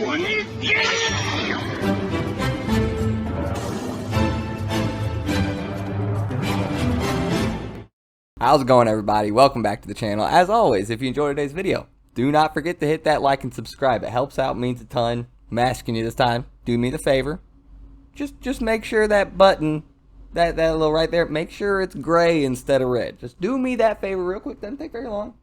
How's it going, everybody? Welcome back to the channel. As always, if you enjoyed today's video, do not forget to hit that like and subscribe. It helps out, means a ton. I'm asking you this time, do me the favor. Just make sure that button, that little right there, make sure it's gray instead of red. Just do me that favor real quick, doesn't take very long.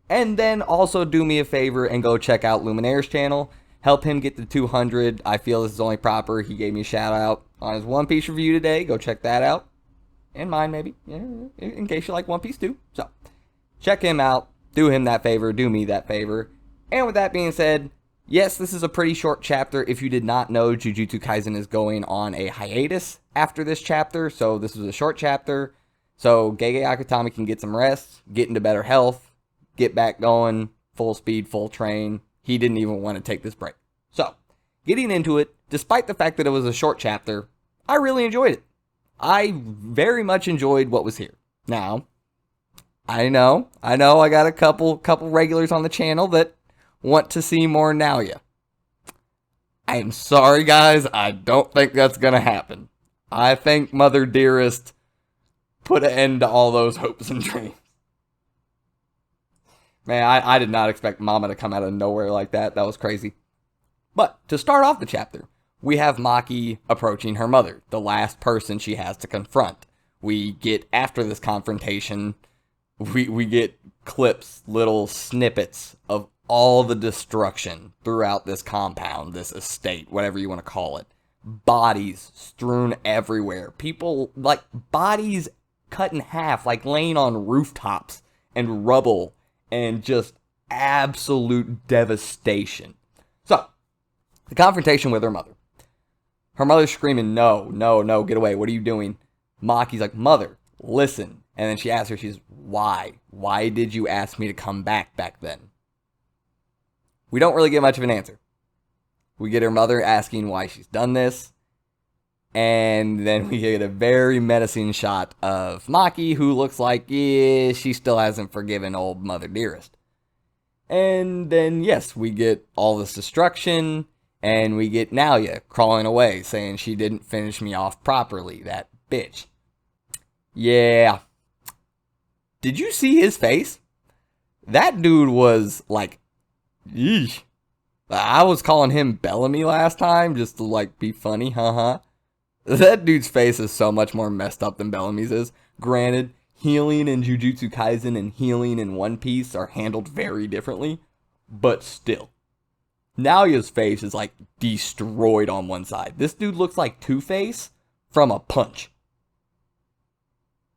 And then also do me a favor and go check out Luminaire's channel. Help him get to 200. I feel this is only proper. He gave me a shout out on his One Piece review today. Go check that out. And mine, maybe, yeah, in case you like One Piece too. So, check him out, do him that favor, do me that favor. And with that being said, yes, this is a pretty short chapter. If you did not know, Jujutsu Kaisen is going on a hiatus after this chapter, so this was a short chapter. So, Gege Akutami can get some rest, get into better health, get back going, full speed, full train. He didn't even want to take this break. So, getting into it, despite the fact that it was a short chapter, I really enjoyed it. I very much enjoyed what was here. Now, I know I got a couple regulars on the channel that want to see more Nauya. I am sorry, guys, I don't think that's gonna happen. I think Mother Dearest put an end to all those hopes and dreams. Man, I did not expect Mama to come out of nowhere like that. That was crazy. But, to start off the chapter, we have Maki approaching her mother, the last person she has to confront. We get, after this confrontation, we get clips, little snippets of all the destruction throughout this compound, this estate, whatever you want to call it. Bodies strewn everywhere. People, like, bodies cut in half, like laying on rooftops and rubble, and just absolute devastation. So, the confrontation with her mother. Her mother's screaming, no, get away, what are you doing? Maki's like, mother, listen. And then she asks her, she's, why? Why did you ask me to come back then? We don't really get much of an answer. We get her mother asking why she's done this. And then we get a very menacing shot of Maki, who looks like, yeah, she still hasn't forgiven old Mother Dearest. And then, yes, we get all this destruction. And we get Nauya crawling away, saying she didn't finish me off properly, that bitch. Yeah. Did you see his face? That dude was like, yeesh. I was calling him Bellamy last time, just to like be funny, haha. That dude's face is so much more messed up than Bellamy's is. Granted, healing in Jujutsu Kaisen and healing in One Piece are handled very differently, but still. Nauya's face is like destroyed on one side. This dude looks like Two-Face from a punch.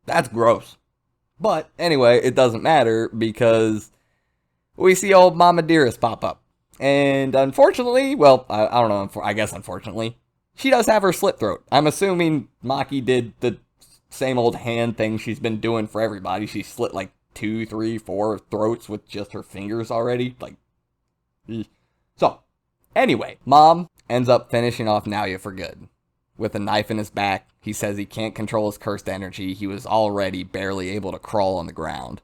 That's gross. But anyway, it doesn't matter because we see old Mama Dearest pop up. And unfortunately, well, I don't know, I guess unfortunately, she does have her slit throat. I'm assuming Maki did the same old hand thing she's been doing for everybody. She slit like 2, 3, 4 throats with just her fingers already. Like, so, anyway, Mom ends up finishing off Nauya for good. With a knife in his back, he says he can't control his cursed energy. He was already barely able to crawl on the ground.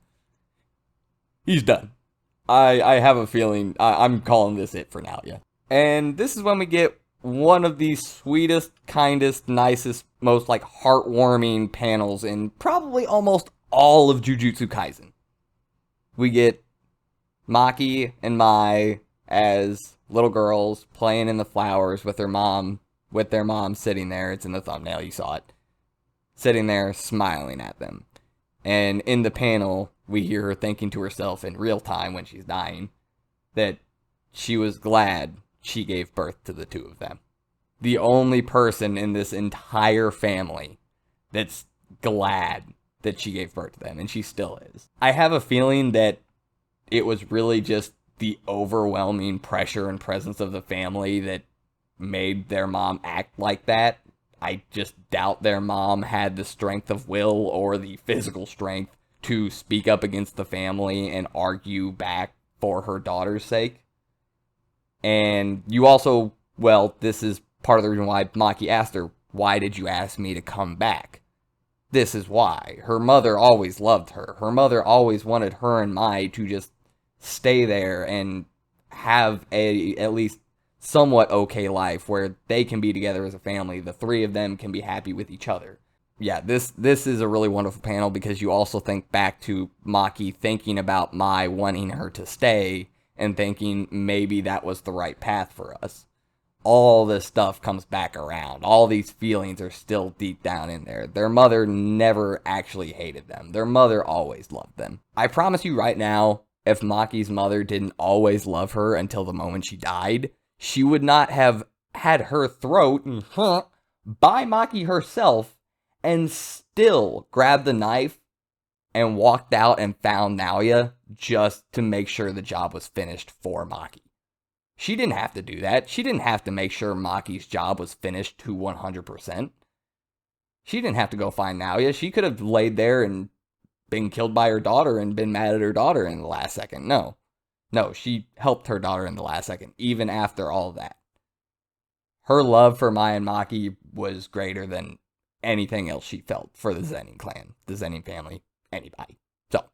He's done. I have a feeling, I'm calling this it for Nauya. And this is when we get one of the sweetest, kindest, nicest, most like heartwarming panels in probably almost all of Jujutsu Kaisen. We get Maki and Mai as little girls playing in the flowers with their mom sitting there. It's in the thumbnail, you saw it. Sitting there smiling at them. And in the panel, we hear her thinking to herself in real time when she's dying that she was glad she gave birth to the two of them. The only person in this entire family that's glad that she gave birth to them, and she still is. I have a feeling that it was really just the overwhelming pressure and presence of the family that made their mom act like that. I just doubt their mom had the strength of will or the physical strength to speak up against the family and argue back for her daughter's sake. And you also, well, this is part of the reason why Maki asked her, why did you ask me to come back? This is why. Her mother always loved her. Her mother always wanted her and Mai to just stay there and have at least somewhat okay life where they can be together as a family. The three of them can be happy with each other. Yeah, this is a really wonderful panel because you also think back to Maki thinking about Mai wanting her to stay and thinking maybe that was the right path for us. All this stuff comes back around. All these feelings are still deep down in there. Their mother never actually hated them. Their mother always loved them. I promise you right now, if Maki's mother didn't always love her until the moment she died, she would not have had her throat by Maki herself and still grabbed the knife and walked out and found Nauya just to make sure the job was finished for Maki. She didn't have to do that. She didn't have to make sure Maki's job was finished to 100%. She didn't have to go find Nauya. She could have laid there and been killed by her daughter and been mad at her daughter in the last second. No, she helped her daughter in the last second, even after all that. Her love for Mai and Maki was greater than anything else she felt for the Zenin clan, the Zenin family, anybody. So,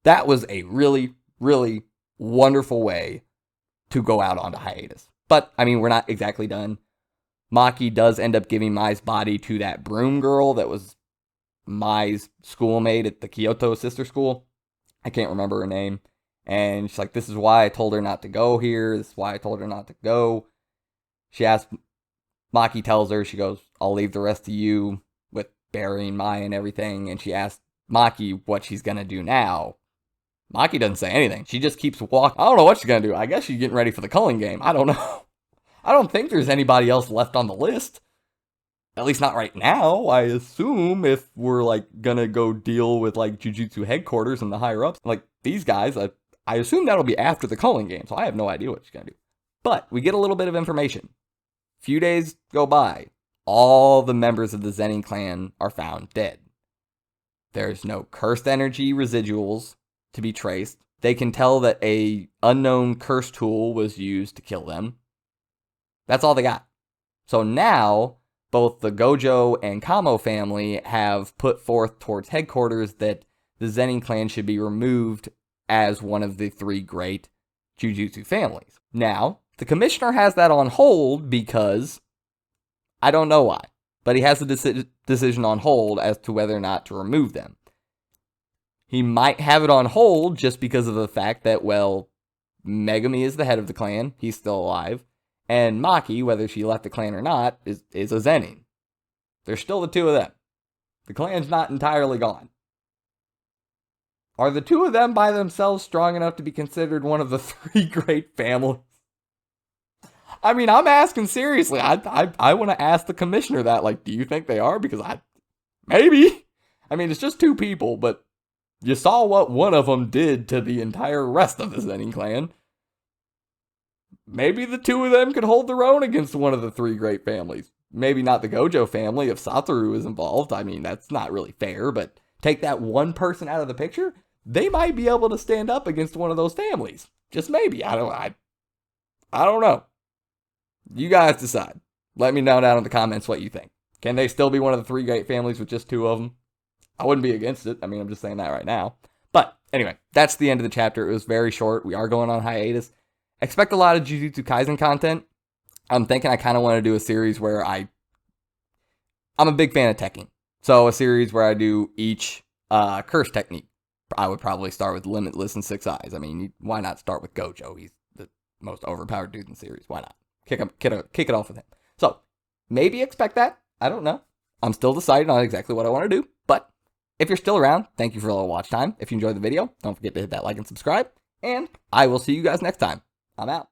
that was a really, really wonderful way to go out onto hiatus. But, I mean, we're not exactly done. Maki does end up giving Mai's body to that broom girl that was Mai's schoolmate at the Kyoto sister school. I can't remember her name. And she's like, this is why I told her not to go here. This is why I told her not to go. She asks, Maki tells her, she goes, I'll leave the rest to you with burying Mai and everything. And she asks Maki what she's going to do now. Maki doesn't say anything. She just keeps walking. I don't know what she's going to do. I guess she's getting ready for the culling game. I don't know. I don't think there's anybody else left on the list. At least not right now. I assume if we're, like, gonna go deal with, like, Jujutsu headquarters and the higher-ups, like, these guys, I assume that'll be after the culling game, so I have no idea what she's gonna do. But we get a little bit of information. Few days go by. All the members of the Zenin clan are found dead. There's no cursed energy residuals to be traced. They can tell that a unknown curse tool was used to kill them. That's all they got. So now, both the Gojo and Kamo family have put forth towards headquarters that the Zenin clan should be removed as one of the three great Jujutsu families. Now, the commissioner has that on hold because, I don't know why, but he has the decision on hold as to whether or not to remove them. He might have it on hold just because of the fact that, well, Megumi is the head of the clan, he's still alive, and Maki, whether she left the clan or not, is a Zenin. There's still the two of them. The clan's not entirely gone. Are the two of them by themselves strong enough to be considered one of the three great families? I mean, I'm asking seriously. I want to ask the commissioner that. Like, do you think they are? Because maybe. I mean, it's just two people, but you saw what one of them did to the entire rest of the Zenin clan. Maybe the two of them could hold their own against one of the three great families. Maybe not the Gojo family if Satoru is involved. I mean, that's not really fair, but take that one person out of the picture, they might be able to stand up against one of those families. Just maybe. I don't know. You guys decide. Let me know down in the comments what you think. Can they still be one of the three great families with just two of them? I wouldn't be against it. I mean, I'm just saying that right now. But anyway, that's the end of the chapter. It was very short. We are going on hiatus. Expect a lot of Jujutsu Kaisen content. I'm thinking I kind of want to do a series where I'm a big fan of teching. So a series where I do each curse technique. I would probably start with Limitless and Six Eyes. I mean, why not start with Gojo? He's the most overpowered dude in the series. Why not? Kick it off with him. So, maybe expect that. I don't know. I'm still deciding on exactly what I want to do. But, if you're still around, thank you for all the watch time. If you enjoyed the video, don't forget to hit that like and subscribe. And I will see you guys next time. I'm out.